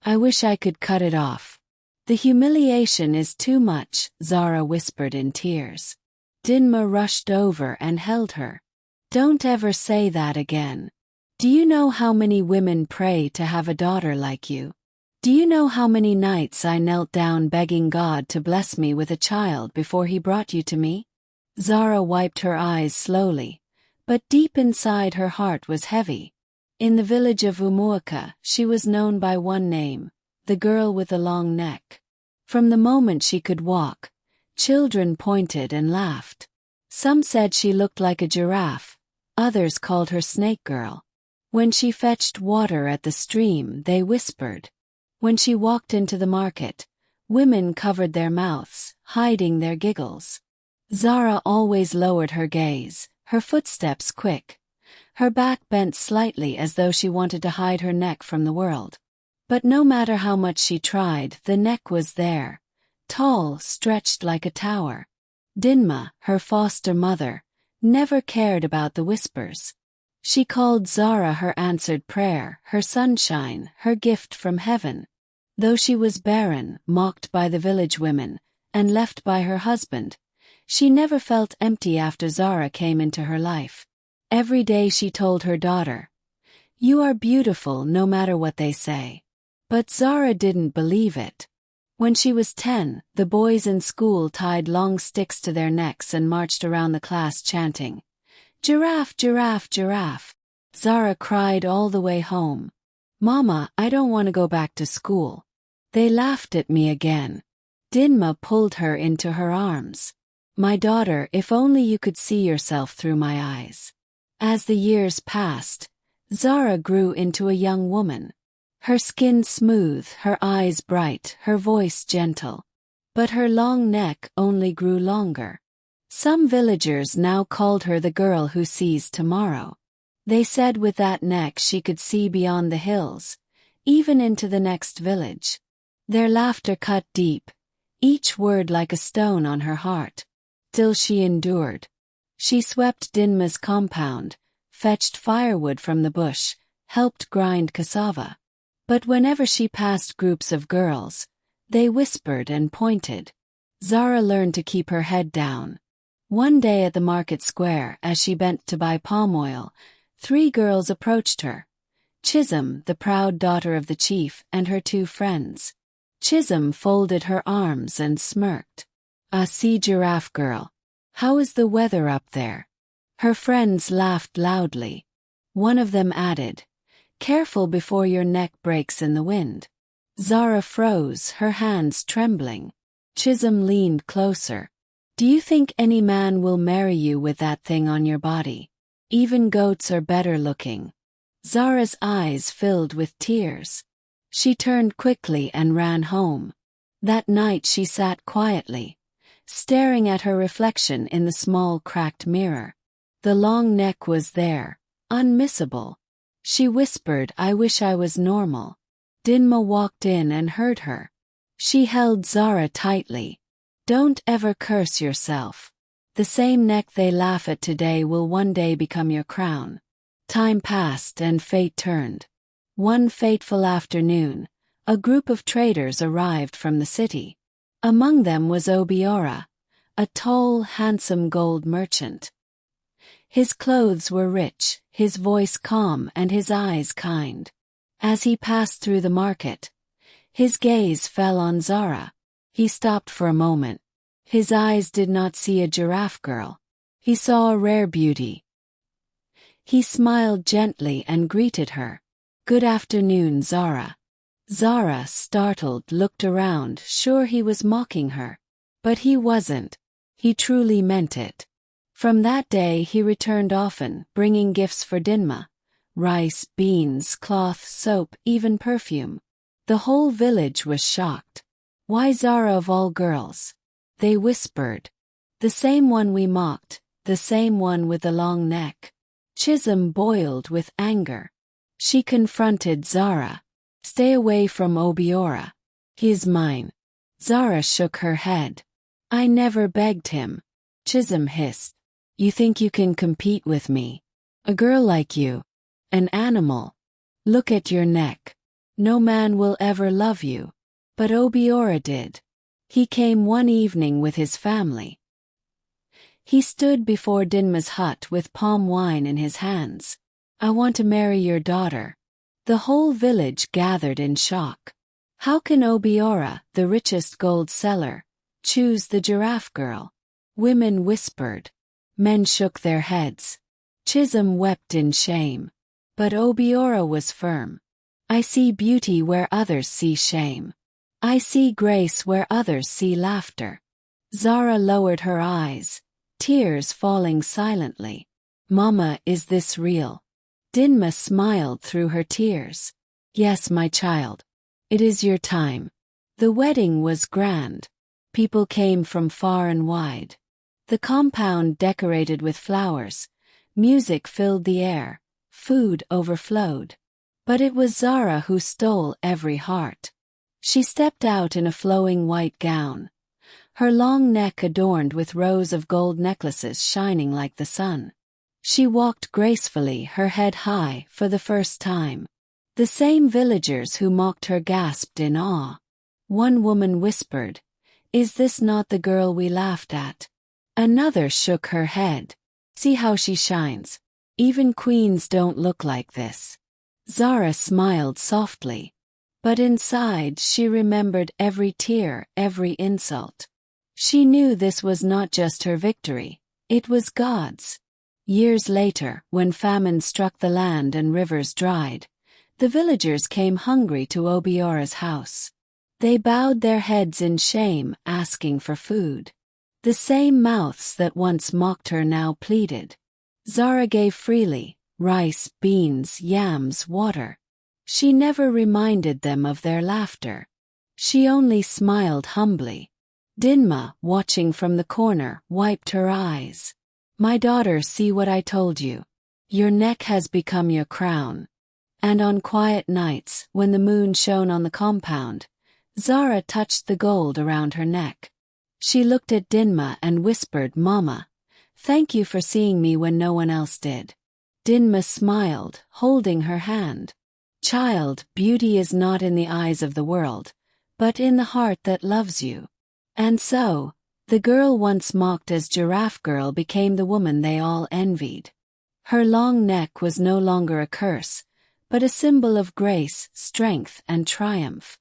I wish I could cut it off. The humiliation is too much, Zara whispered in tears. Dinma rushed over and held her. Don't ever say that again. Do you know how many women pray to have a daughter like you? Do you know how many nights I knelt down begging God to bless me with a child before he brought you to me? Zara wiped her eyes slowly, but deep inside her heart was heavy. In the village of Umuaka, she was known by one name, the girl with the long neck. From the moment she could walk, children pointed and laughed. Some said she looked like a giraffe, others called her Snake Girl. When she fetched water at the stream, they whispered. When she walked into the market, women covered their mouths, hiding their giggles. Zara always lowered her gaze, her footsteps quick. Her back bent slightly as though she wanted to hide her neck from the world. But no matter how much she tried, the neck was there, tall, stretched like a tower. Dinma, her foster mother, never cared about the whispers. She called Zara her answered prayer, her sunshine, her gift from heaven. Though she was barren, mocked by the village women, and left by her husband, she never felt empty after Zara came into her life. Every day she told her daughter, "You are beautiful no matter what they say." But Zara didn't believe it. When she was 10, the boys in school tied long sticks to their necks and marched around the class chanting, "Giraffe, giraffe, giraffe." Zara cried all the way home. "Mama, I don't want to go back to school." They laughed at me again. Dinma pulled her into her arms. "My daughter, if only you could see yourself through my eyes." As the years passed, Zara grew into a young woman. Her skin smooth, her eyes bright, her voice gentle. But her long neck only grew longer. Some villagers now called her the girl who sees tomorrow. They said with that neck she could see beyond the hills, even into the next village. Their laughter cut deep, each word like a stone on her heart. Still she endured. She swept Dinma's compound, fetched firewood from the bush, helped grind cassava. But whenever she passed groups of girls, they whispered and pointed. Zara learned to keep her head down. One day at the market square, as she bent to buy palm oil, 3 girls approached her. Chisholm, the proud daughter of the chief, and her 2 friends. Chisholm folded her arms and smirked. "Ah, see, giraffe girl. How is the weather up there?" Her friends laughed loudly. One of them added, "Careful before your neck breaks in the wind." Zara froze, her hands trembling. Chisholm leaned closer. "Do you think any man will marry you with that thing on your body? Even goats are better looking." Zara's eyes filled with tears. She turned quickly and ran home. That night she sat quietly, staring at her reflection in the small cracked mirror. The long neck was there, unmissable. She whispered, "I wish I was normal." Dinma walked in and heard her. She held Zara tightly. "Don't ever curse yourself. The same neck they laugh at today will one day become your crown." Time passed and fate turned. One fateful afternoon, a group of traders arrived from the city. Among them was Obiora, a tall, handsome gold merchant. His clothes were rich, his voice calm, and his eyes kind. As he passed through the market, his gaze fell on Zara. He stopped for a moment. His eyes did not see a giraffe girl. He saw a rare beauty. He smiled gently and greeted her. "Good afternoon, Zara." Zara, startled, looked around, sure he was mocking her. But he wasn't. He truly meant it. From that day he returned often, bringing gifts for Dinma. Rice, beans, cloth, soap, even perfume. The whole village was shocked. "Why Zara of all girls?" They whispered. "The same one we mocked, the same one with the long neck." Chisholm boiled with anger. She confronted Zara. "Stay away from Obiora. He's mine." Zara shook her head. "I never begged him." Chisholm hissed. "You think you can compete with me? A girl like you. An animal. Look at your neck." No man will ever love you. But Obiora did. He came one evening with his family. He stood before Dinma's hut with palm wine in his hands. I want to marry your daughter. The whole village gathered in shock. How can Obiora, the richest gold seller, choose the giraffe girl? Women whispered. Men shook their heads. Chisholm wept in shame. But Obiora was firm. I see beauty where others see shame. I see grace where others see laughter. Zara lowered her eyes, tears falling silently. Mama, is this real? Dinma smiled through her tears. Yes, my child. It is your time. The wedding was grand. People came from far and wide. The compound decorated with flowers. Music filled the air. Food overflowed. But it was Zara who stole every heart. She stepped out in a flowing white gown. Her long neck adorned with rows of gold necklaces shining like the sun. She walked gracefully, her head high, for the first time. The same villagers who mocked her gasped in awe. One woman whispered, "Is this not the girl we laughed at?" Another shook her head. "See how she shines. Even queens don't look like this." Zara smiled softly. But inside she remembered every tear, every insult. She knew this was not just her victory, it was God's. Years later, when famine struck the land and rivers dried, the villagers came hungry to Obiora's house. They bowed their heads in shame, asking for food. The same mouths that once mocked her now pleaded. Zara gave freely, rice, beans, yams, water. She never reminded them of their laughter. She only smiled humbly. Dinma, watching from the corner, wiped her eyes. My daughter, see what I told you. Your neck has become your crown. And on quiet nights, when the moon shone on the compound, Zara touched the gold around her neck. She looked at Dinma and whispered, Mama, thank you for seeing me when no one else did. Dinma smiled, holding her hand. Child, beauty is not in the eyes of the world, but in the heart that loves you. And so, the girl once mocked as Giraffe Girl became the woman they all envied. Her long neck was no longer a curse, but a symbol of grace, strength, and triumph.